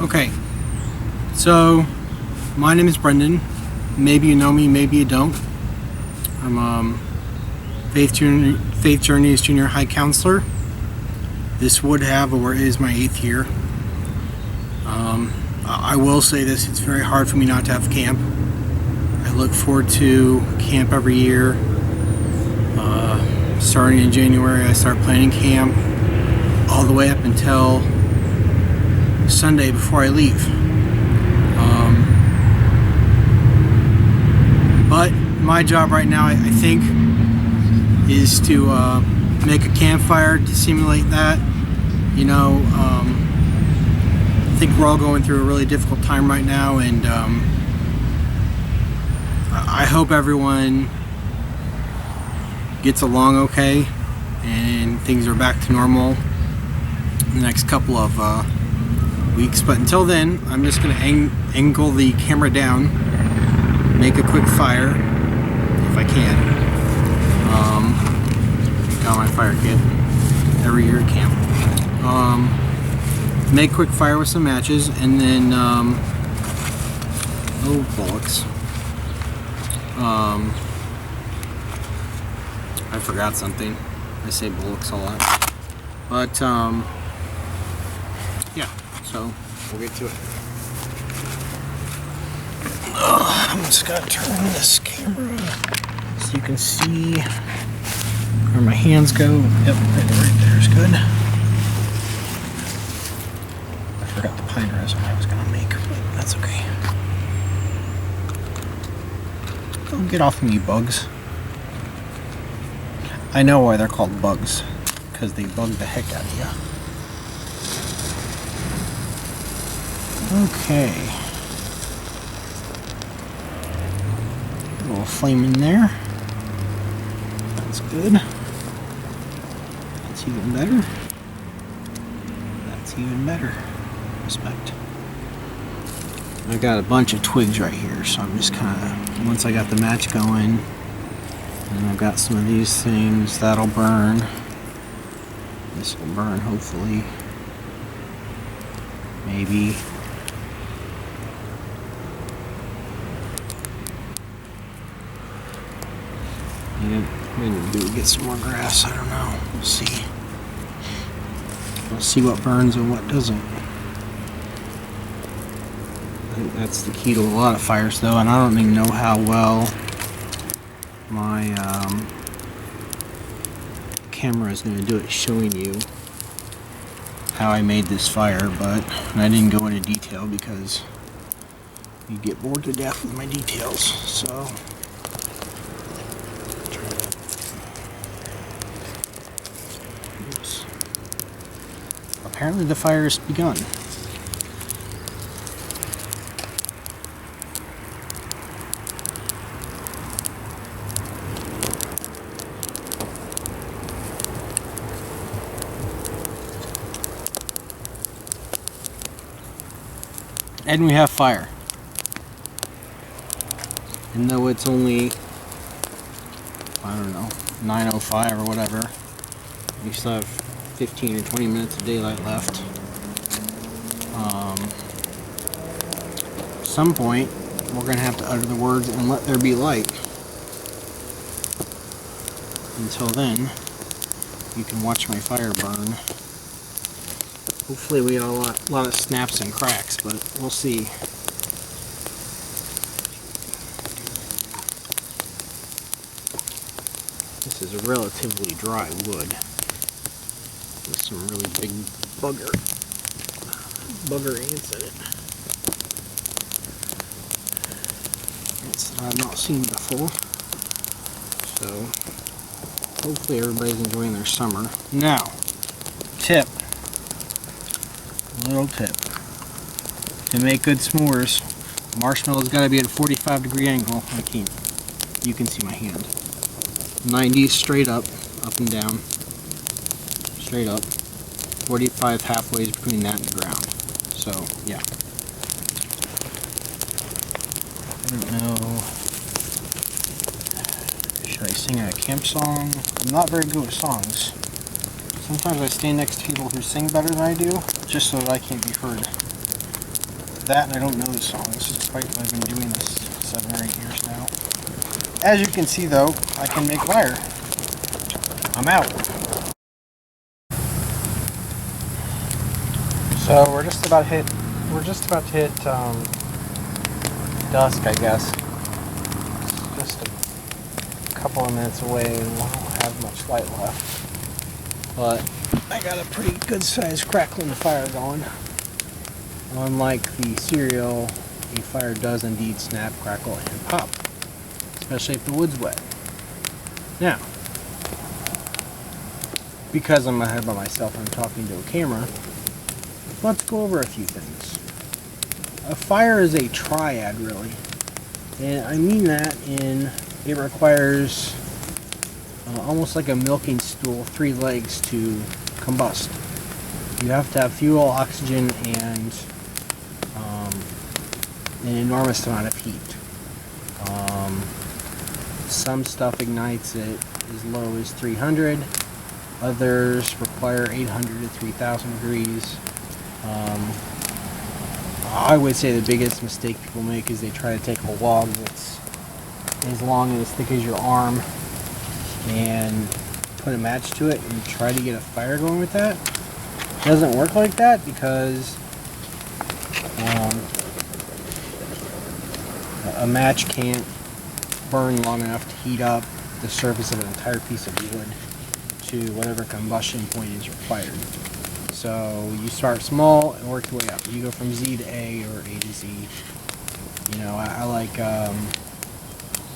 Okay, so my name is Brendan. Maybe you know me, maybe you don't. I'm Faith Journeys Junior High Counselor. This would have or is my 8th year. I will say this, it's very hard for me not to have camp. I look forward to camp every year. Starting in January, I start planning camp all the way up until Sunday before I leave. But my job right now, I think, is to make a campfire to simulate that. You know, I think we're all going through a really difficult time right now, and I hope everyone gets along okay and things are back to normal in the next couple of weeks. But until then, I'm just going to angle the camera down, make a quick fire if I can. Got my fire kit every year at camp. Make quick fire with some matches, and then oh bullocks. I forgot something. I say bullocks a lot. But yeah, so we'll get to it. I'm just gonna turn this camera so you can see where my hands go. Yep, right there is good. I forgot the pine resin I was gonna make, but that's okay. Don't get off of me, bugs. I know why they're called bugs, because they bug the heck out of you. Okay. A little flame in there. That's good. That's even better. That's even better. Respect. I got a bunch of twigs right here, so I'm just kind of, once I got the match going, and I've got some of these things that'll burn. This will burn, hopefully. Maybe. Maybe we'll get some more grass. I don't know. We'll see. We'll see what burns and what doesn't. I think that's the key to a lot of fires, though, and I don't even know how well my camera is going to do it, showing you how I made this fire, but I didn't go into detail because you get bored to death with my details. So oops. Apparently the fire has begun. And we have fire. And though it's only, I don't know, 9:05 or whatever, we still have 15 or 20 minutes of daylight left. At some point, we're going to have to utter the words, "and let there be light." Until then, you can watch my fire burn. Hopefully we got a lot of snaps and cracks, but we'll see. This is a relatively dry wood with some really big bugger ants in it. Ants that I've not seen before. So hopefully everybody's enjoying their summer. Now, tip. Little tip. To make good s'mores, marshmallow's got to be at a 45-degree angle. You can see my hand. 90 straight up and down. Straight up. 45 halfways between that and the ground. So, yeah. I don't know. Should I sing a camp song? I'm not very good with songs. Sometimes I stand next to people who sing better than I do, just so that I can't be heard. That, and I don't know this song. This is quite, I've been doing this 7 or 8 years now. As you can see though, I can make fire. I'm out. So we're just about to hit dusk, I guess. It's just a couple of minutes away and we won't have much light left. But I got a pretty good sized crackling fire going. Unlike the cereal, a fire does indeed snap, crackle, and pop, especially if the wood's wet. Now, because I'm ahead by myself and I'm talking to a camera, let's go over a few things. A fire is a triad, really, and I mean that in it requires almost like a milking stool, 3 legs to combust. You have to have fuel, oxygen, and an enormous amount of heat. Some stuff ignites at as low as 300, others require 800 to 3000 degrees. I would say the biggest mistake people make is they try to take a log that's as long and as thick as your arm and put a match to it and try to get a fire going with that. It doesn't work like that because a match can't burn long enough to heat up the surface of an entire piece of wood to whatever combustion point is required. So you start small and work your way up. You go from Z to A or A to Z. You know, I like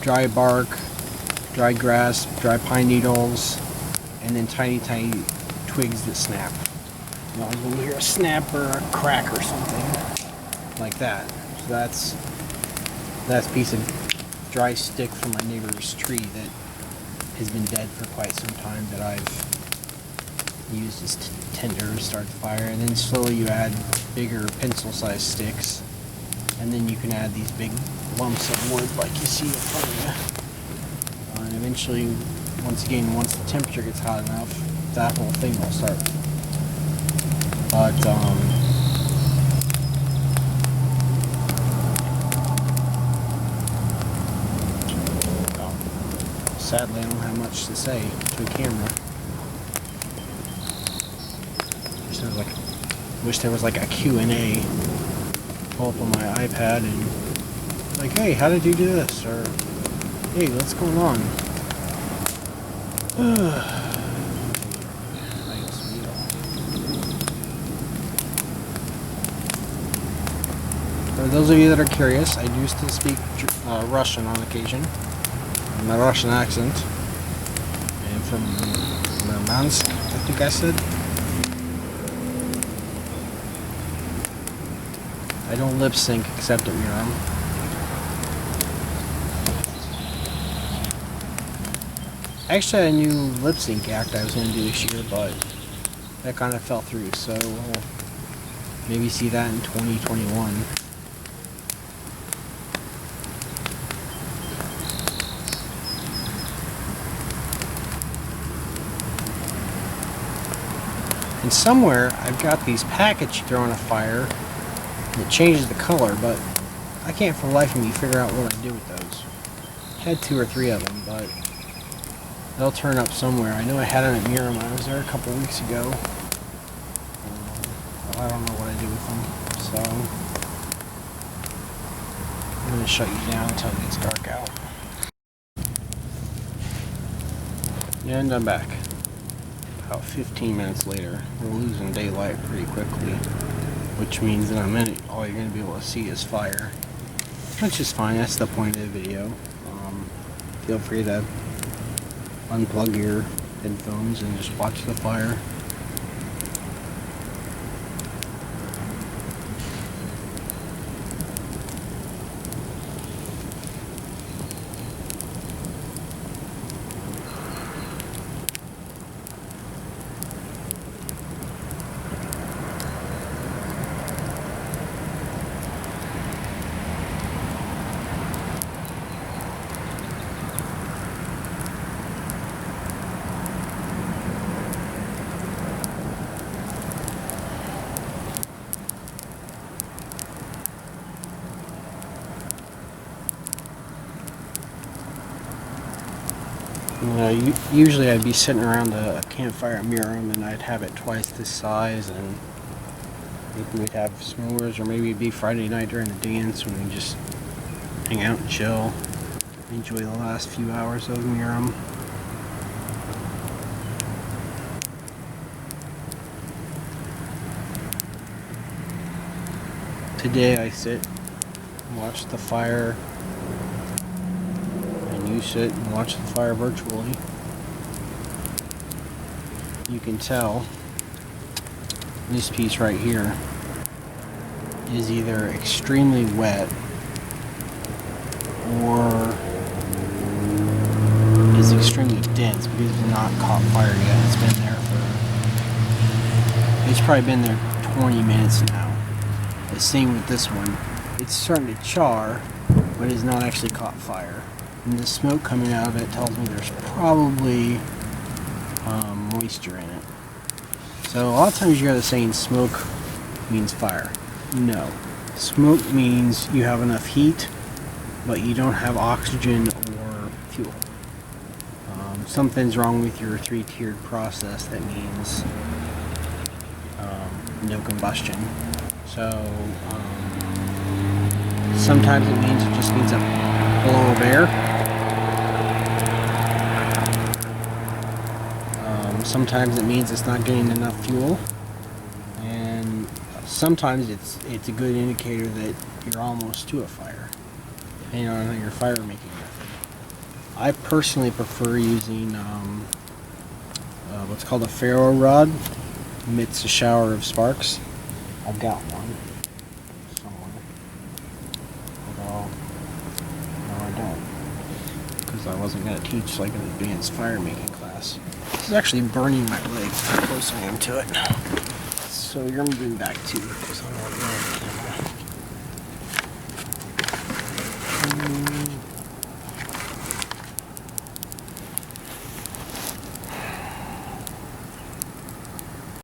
dry bark, dry grass, dry pine needles, and then tiny twigs that snap. You know, when you hear a snap or a crack or something like that. So that's a piece of dry stick from my neighbor's tree that has been dead for quite some time that I've used as tinder to start the fire. And then slowly you add bigger pencil-sized sticks, and then you can add these big lumps of wood like you see in front of you. And eventually, once the temperature gets hot enough, that whole thing will start. But sadly, I don't have much to say to a camera. Wish there was like a Q&A. Pull up on my iPad and like, hey, how did you do this? Or hey, what's going on? For those of you that are curious, I do still speak Russian on occasion. My Russian accent. I'm from Murmansk, I think I said. I don't lip sync except at Merom. Actually, I knew lip sync act I was going to do this year, but that kind of fell through, so we'll maybe see that in 2021. And somewhere I've got these packets you throw in a fire that changes the color, but I can't for the life of me figure out what I do with those. I had 2 or 3 of them, but they'll turn up somewhere. I know I had them at Merom when I was there a couple weeks ago. I don't know what I do with them, so I'm going to shut you down until it gets dark out. And I'm back. About 15 minutes later. We're losing daylight pretty quickly, which means in a minute all you're going to be able to see is fire, which is fine. That's the point of the video. Feel free to unplug your headphones and just watch the fire. Usually I'd be sitting around a campfire at Merom and I'd have it twice this size, and maybe we'd have s'mores, or maybe it'd be Friday night during the dance when we just hang out and chill, enjoy the last few hours of Merom. Today I sit and watch the fire, and you sit and watch the fire virtually. You can tell this piece right here is either extremely wet or is extremely dense because it's not caught fire yet. It's been there it's probably been there 20 minutes now. The same with this one. It's starting to char, but it's not actually caught fire. And the smoke coming out of it tells me there's probably moisture in it. So a lot of times you hear the saying smoke means fire. No. Smoke means you have enough heat, but you don't have oxygen or fuel. Something's wrong with your three-tiered process. That means no combustion. So sometimes it just means a flow of air. Sometimes it means it's not getting enough fuel, and sometimes it's a good indicator that you're almost to a fire, depending on your fire making method. I personally prefer using what's called a ferro rod. Emits a shower of sparks. I've got one somewhere, although no, I don't, because I wasn't going to teach like an advanced fire making class. This is actually burning my leg, how close I am to it. So you're moving back too, because I'm not on the camera.